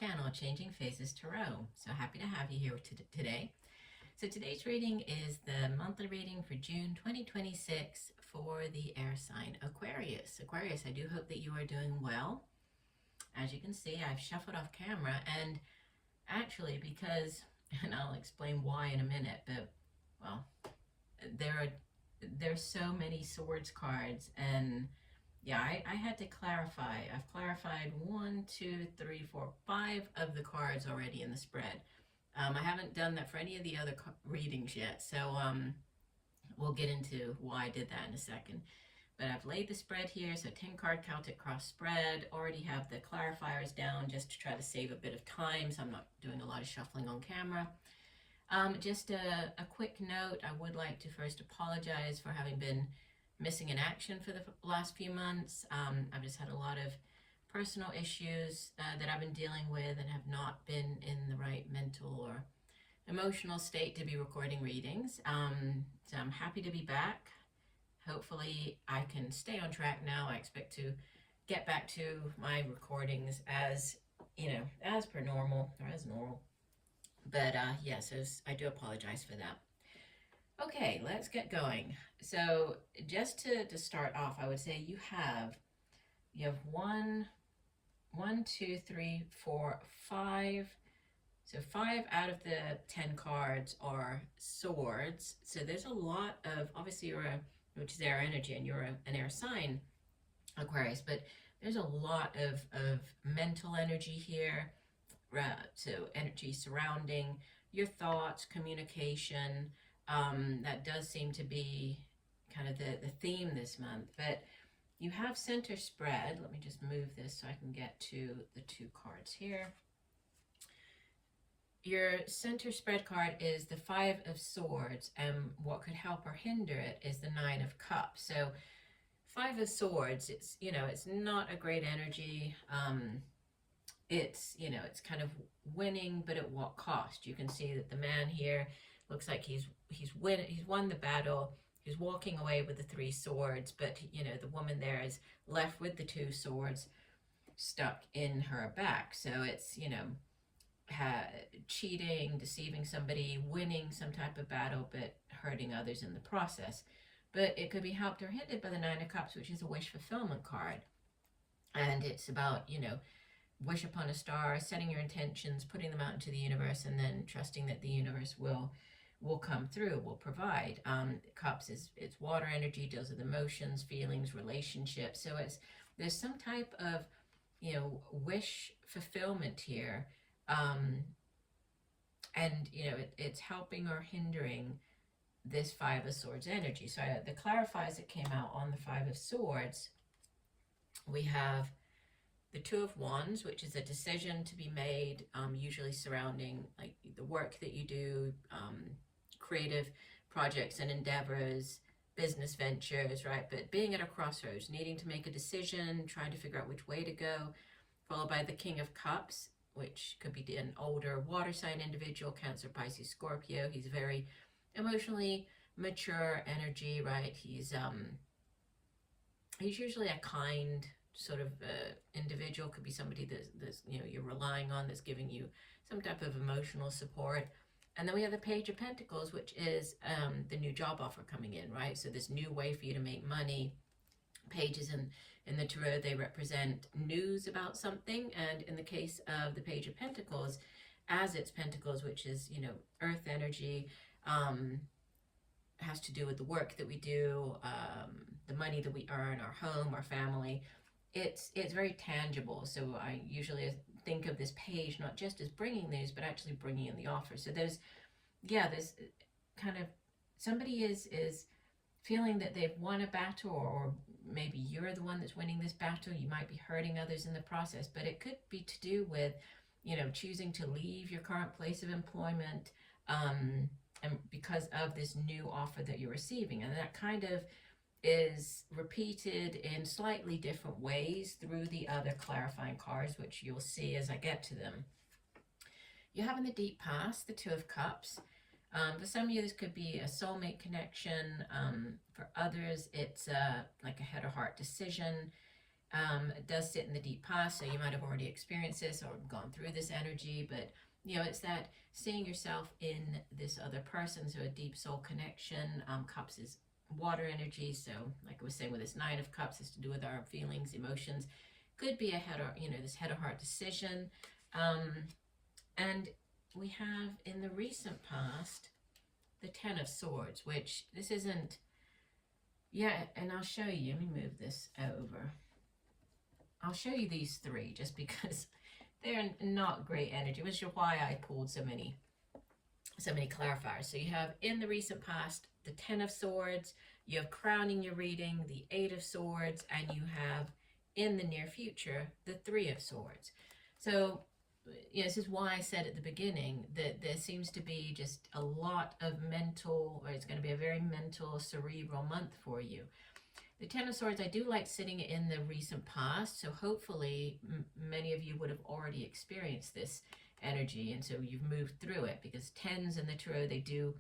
channel, Changing Phases Tarot. So happy to have you here today. So today's reading is the monthly reading for June 2026 for the air sign Aquarius. Aquarius, I do hope that you are doing well. As you can see, I've shuffled off camera, and actually because, and I'll explain why in a minute, but well, there's so many swords cards, and yeah, I had to clarify. I've clarified 1, 2, 3, 4, 5 of the cards already in the spread. I haven't done that for any of the other readings yet, so we'll get into why I did that in a second. But I've laid the spread here, so 10 card Celtic cross spread. Already have the clarifiers down just to try to save a bit of time, so I'm not doing a lot of shuffling on camera. Just a quick note, I would like to first apologize for having been missing in action for the last few months. I've just had a lot of personal issues that I've been dealing with and have not been in the right mental or emotional state to be recording readings. So I'm happy to be back. Hopefully I can stay on track now. I expect to get back to my recordings as, as per normal, or as normal. But yes, I do apologize for that. Okay, let's get going. So just to start off, I would say you have 1, 2, 3, 4, 5. So 5 out of the 10 cards are swords. So there's a lot of, obviously which is air energy, and you're an air sign, Aquarius, but there's a lot of mental energy here. So energy surrounding your thoughts, communication. That does seem to be kind of the theme this month. But you have center spread. Let me just move this so I can get to the 2 cards here. Your center spread card is the 5 of Swords, and what could help or hinder it is the 9 of Cups. So 5 of Swords, it's not a great energy. It's kind of winning, but at what cost? You can see that the man here looks like he's won the battle. He's walking away with the 3 swords, but the woman there is left with the 2 swords stuck in her back. So it's cheating, deceiving somebody, winning some type of battle, but hurting others in the process. But it could be helped or hindered by the 9 of Cups, which is a wish fulfillment card, and it's about wish upon a star, setting your intentions, putting them out into the universe, and then trusting that the universe will come through, will provide. Cups it's water energy, deals with emotions, feelings, relationships. So there's some type of wish fulfillment here, and it's helping or hindering this 5 of Swords energy. So the clarifiers that came out on the 5 of Swords, we have the 2 of Wands, which is a decision to be made, usually surrounding like the work that you do, creative projects and endeavors, business ventures, right? But being at a crossroads, needing to make a decision, trying to figure out which way to go, followed by the King of Cups, which could be an older water sign individual, Cancer, Pisces, Scorpio. He's very emotionally mature energy, right? He's usually a kind sort of individual. Could be somebody that's you're relying on, that's giving you some type of emotional support. And then we have the Page of Pentacles, which is the new job offer coming in, right? So this new way for you to make money. Pages in the tarot, they represent news about something, and in the case of the Page of Pentacles, as it's Pentacles, which is earth energy, has to do with the work that we do, the money that we earn, our home, our family. It's very tangible. So I usually think of this page not just as bringing news, but actually bringing in the offer. So there's kind of somebody is feeling that they've won a battle, or maybe you're the one that's winning this battle. You might be hurting others in the process, but it could be to do with choosing to leave your current place of employment, and because of this new offer that you're receiving. And that kind of is repeated in slightly different ways through the other clarifying cards, which you'll see as I get to them. You have in the deep past the 2 of Cups. For some of you, this could be a soulmate connection. For others, it's like a head or heart decision. does sit in the deep past, so you might have already experienced this or gone through this energy, but you know, it's that seeing yourself in this other person, so a deep soul connection. Cups is water energy, so like I was saying with this Nine of Cups, is to do with our feelings, emotions. Could be a head or, you know, this head or heart decision. And we have in the recent past the Ten of Swords, which this isn't, yeah, and I'll show you. Let me move this over. I'll show you these three just because they're not great energy, which is why I pulled so many clarifiers. So you have in the recent past the Ten of Swords, you have crowning your reading the Eight of Swords, and you have in the near future the Three of Swords. So you know, this is why I said at the beginning that there seems to be just a lot of mental, or it's going to be a very mental, cerebral month for you. The Ten of Swords, I do like sitting in the recent past, so hopefully many of you would have already experienced this energy, and so you've moved through it, because tens in the tarot, they do,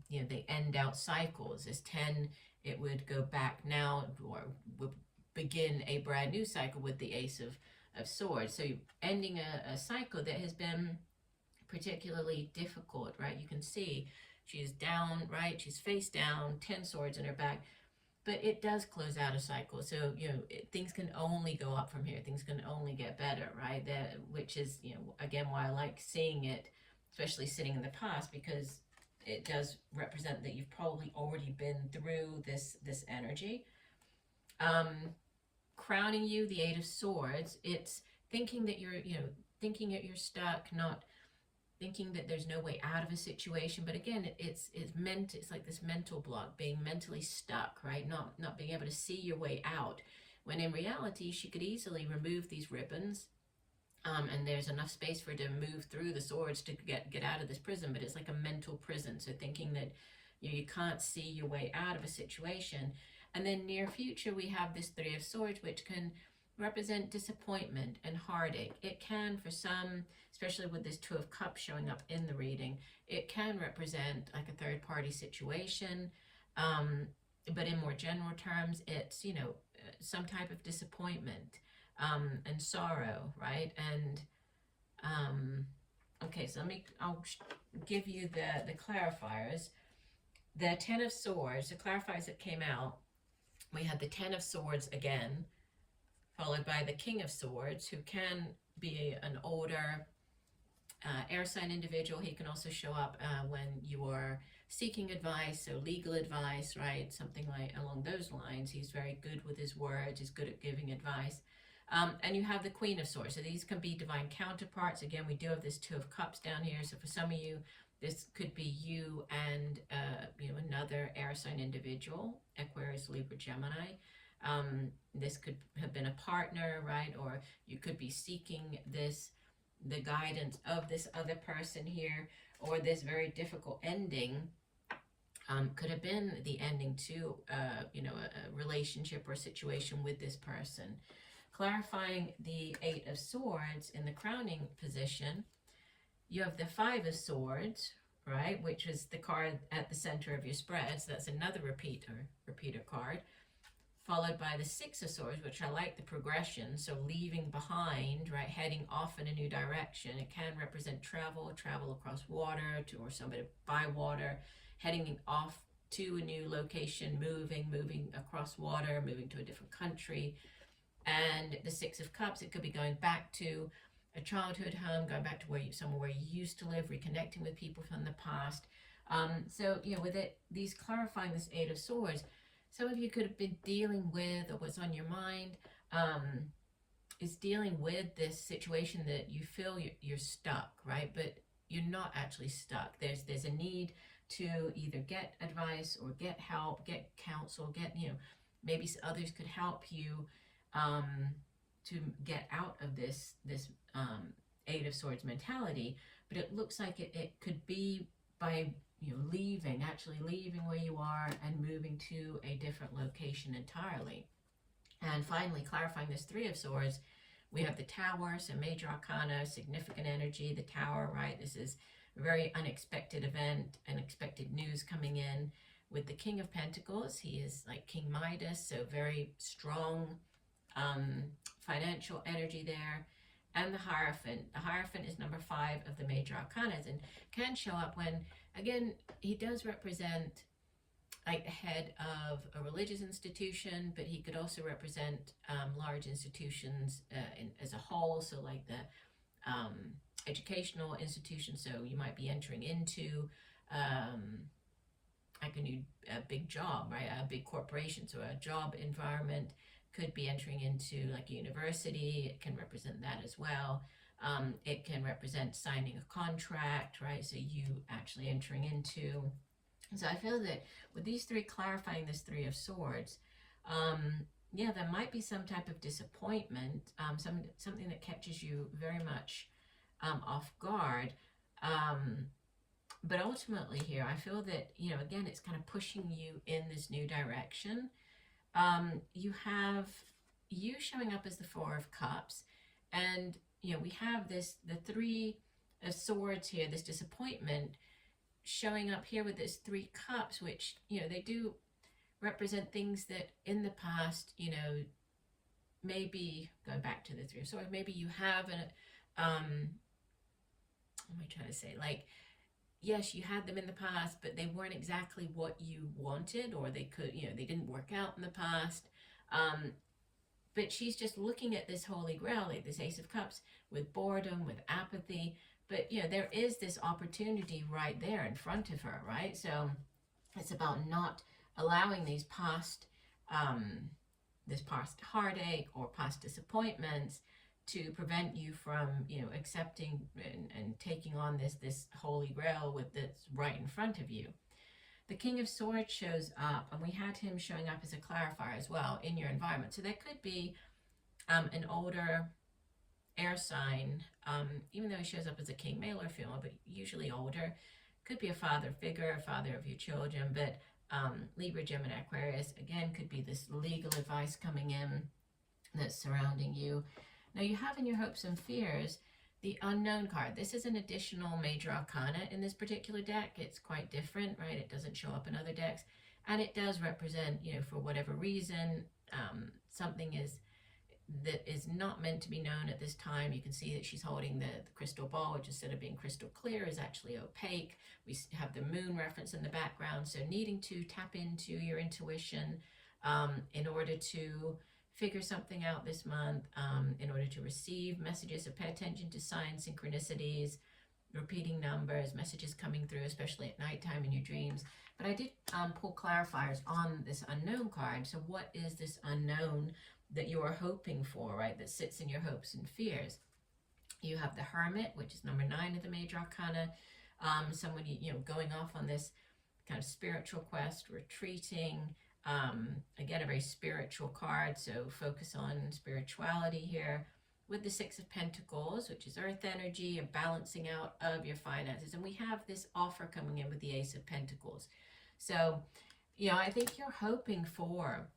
you know, they end out cycles. This 10, it would go back now, or would begin a brand new cycle with the Ace of Swords. So you're ending a cycle that has been particularly difficult, right? You can see she's down, right? She's face down, 10 swords in her back. But it does close out a cycle. So, you know, things can only go up from here. Things can only get better, right? That, which is, you know, again, why I like seeing it, especially sitting in the past, because it does represent that you've probably already been through this energy. Crowning you, the Eight of Swords, it's thinking that you're, you know, thinking that you're stuck, not thinking that there's no way out of a situation. But again, it's like this mental block, being mentally stuck, right? Not being able to see your way out, when in reality she could easily remove these ribbons, and there's enough space for her to move through the swords to get out of this prison. But it's like a mental prison, so thinking that, you know, you can't see your way out of a situation. And then near future, we have this Three of Swords, which can represent disappointment and heartache. It can, for some, especially with this Two of Cups showing up in the reading, it can represent like a third-party situation. But in more general terms, it's, you know, some type of disappointment and sorrow, right? And okay, so I'll give you the clarifiers. The Ten of Swords, the clarifiers that came out, we had the Ten of Swords again, followed by the King of Swords, who can be an older air sign individual. He can also show up when you are seeking advice, so legal advice, right? Something like along those lines. He's very good with his words. He's good at giving advice. And you have the Queen of Swords. So these can be divine counterparts. Again, we do have this Two of Cups down here. So for some of you, this could be you and you know, another air sign individual, Aquarius, Libra, Gemini. This could have been a partner, right? Or you could be seeking the guidance of this other person here, or this very difficult ending could have been the ending to you know, a relationship or situation with this person. Clarifying the Eight of Swords in the crowning position, you have the Five of Swords, right, which is the card at the center of your spread. So that's another repeater card, followed by the Six of Swords, which I like the progression. So leaving behind, right, heading off in a new direction. It can represent travel across water, or somebody by water, heading off to a new location, moving across water, moving to a different country. And the Six of Cups, it could be going back to a childhood home, going back to somewhere where you used to live, reconnecting with people from the past. So, you know, with it, these clarifying this Eight of Swords, some of you could have been dealing with, or what's on your mind, is dealing with this situation that you feel you're stuck, right? But you're not actually stuck. There's a need to either get advice or get help, get counsel, you know, maybe others could help you to get out of this Eight of Swords mentality. But it looks like it could be by, you know, actually leaving where you are and moving to a different location entirely. And finally, clarifying this Three of Swords, we have the Tower, so major arcana, significant energy, the Tower, right? This is a very unexpected event, unexpected news coming in. With the King of Pentacles, he is like King Midas, so very strong, financial energy there. And the Hierophant. The Hierophant is number 5 of the major arcanas and can show up when, again, he does represent like the head of a religious institution, but he could also represent large institutions as a whole. So like the educational institution. So you might be entering into like a big job, right? A big corporation. So a job environment could be entering into like a university. It can represent that as well. It can represent signing a contract, right? So you actually entering into. So I feel that with these 3 clarifying this 3 of Swords, yeah, there might be some type of disappointment, something that catches you very much off guard. But ultimately here, I feel that, you know, again, it's kind of pushing you in this new direction. You have you showing up as the 4 of Cups, and, you know, we have this, the 3 of Swords here, this disappointment showing up here with this 3 cups, which, you know, they do represent things that in the past, you know, maybe going back to the 3 of Swords, maybe you have an, what am I trying to say? Like, yes, you had them in the past, but they weren't exactly what you wanted, or they could, you know, they didn't work out in the past. But she's just looking at this Holy Grail, like this Ace of Cups, with boredom, with apathy. But, you know, there is this opportunity right there in front of her, right? So it's about not allowing these past, this past heartache or past disappointments to prevent you from, you know, accepting and taking on this Holy Grail with that's right in front of you. The King of Swords shows up, and we had him showing up as a clarifier as well in your environment. So there could be an older air sign, even though he shows up as a king, male or female, but usually older. Could be a father figure, a father of your children, but Libra, Gemini, Aquarius, again, could be this legal advice coming in that's surrounding you. Now you have in your hopes and fears the Unknown card. This is an additional major arcana in this particular deck. It's quite different, right? It doesn't show up in other decks. And it does represent, you know, for whatever reason, something that is not meant to be known at this time. You can see that she's holding the crystal ball, which instead of being crystal clear is actually opaque. We have the moon reference in the background. So needing to tap into your intuition in order to figure something out this month, in order to receive messages. So pay attention to signs, synchronicities, repeating numbers, messages coming through, especially at nighttime in your dreams. But I did pull clarifiers on this Unknown card. So what is this unknown that you are hoping for, right, that sits in your hopes and fears? You have the Hermit, which is number 9 of the major arcana. Someone, you know, going off on this kind of spiritual quest, retreating. Again, a very spiritual card, so focus on spirituality here. With the 6 of Pentacles, which is earth energy, a balancing out of your finances. And we have this offer coming in with the Ace of Pentacles. So, you know, I think you're hoping for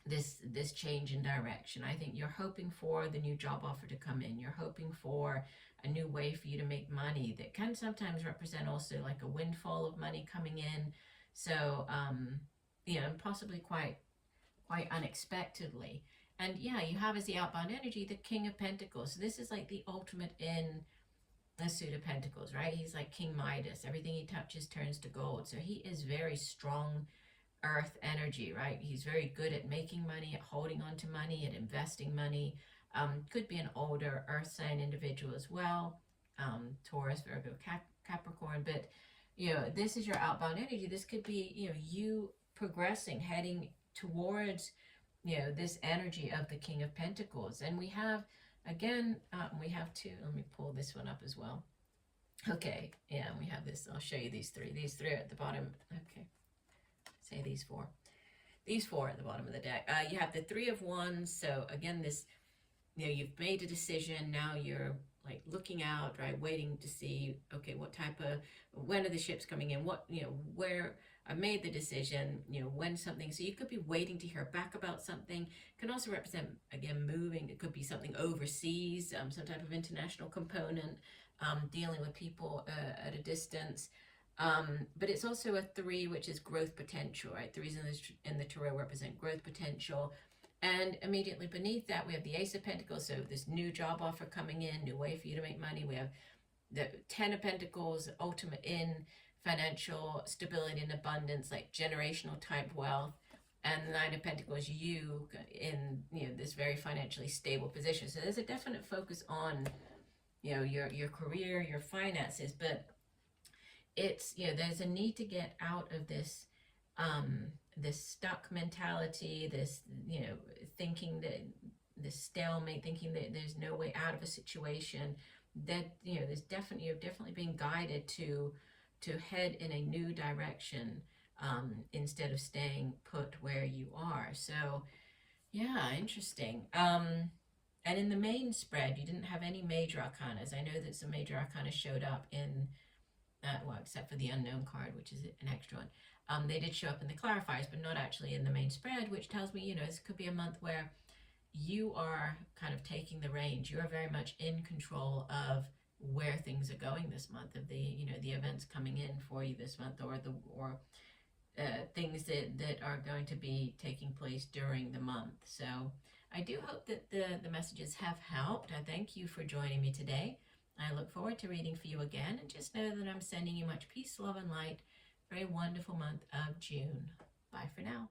this change in direction. I think you're hoping for the new job offer to come in. You're hoping for a new way for you to make money that can sometimes represent also like a windfall of money coming in. So, you know, possibly quite unexpectedly. And yeah, you have as the outbound energy the King of Pentacles. So this is like the ultimate in the suit of Pentacles, right? He's like King Midas. Everything he touches turns to gold. So he is very strong earth energy, right? He's very good at making money, at holding on to money, at investing money. Could be an older earth sign individual as well. Taurus, Virgo, Capricorn. But, you know, this is your outbound energy. This could be, you know, you progressing, heading towards, you know, this energy of the King of Pentacles. And we have, again, we have 2. Let me pull this one up as well. Okay, yeah, we have this. I'll show you these 3. These 3 are at the bottom. Okay, say these 4. These 4 at the bottom of the deck. You have the 3 of Wands. So again, this, you know, you've made a decision. Now you're like looking out, right, waiting to see, okay, what type of, when are the ships coming in? What, you know, where I made the decision, you know, when something, so you could be waiting to hear back about something. Can also represent, again, moving. It could be something overseas, some type of international component, dealing with people at a distance. But it's also a 3, which is growth potential, right? 3s in the tarot represent growth potential. And immediately beneath that, we have the Ace of Pentacles. So this new job offer coming in, new way for you to make money. We have the Ten of Pentacles, ultimate in financial stability and abundance, like generational type wealth. And the Nine of Pentacles, you in, you know, this very financially stable position. So there's a definite focus on, you know, your career, your finances, but it's, you know, there's a need to get out of this this stuck mentality, this, you know, thinking that this stalemate, thinking that there's no way out of a situation. That, you know, there's definitely, you're definitely being guided to head in a new direction, instead of staying put where you are. So yeah, interesting. And in the main spread, you didn't have any major arcanas. I know that some major arcana showed up in, well, except for the unknown card, which is an extra one. They did show up in the clarifiers, but not actually in the main spread, which tells me, you know, this could be a month where you are kind of taking the reins. You are very much in control of where things are going this month, of the, you know, the events coming in for you this month, or things that are going to be taking place during the month. So I do hope that the messages have helped. I thank you for joining me today. I look forward to reading for you again, and just know that I'm sending you much peace, love, and light for a wonderful month of June. Bye for now.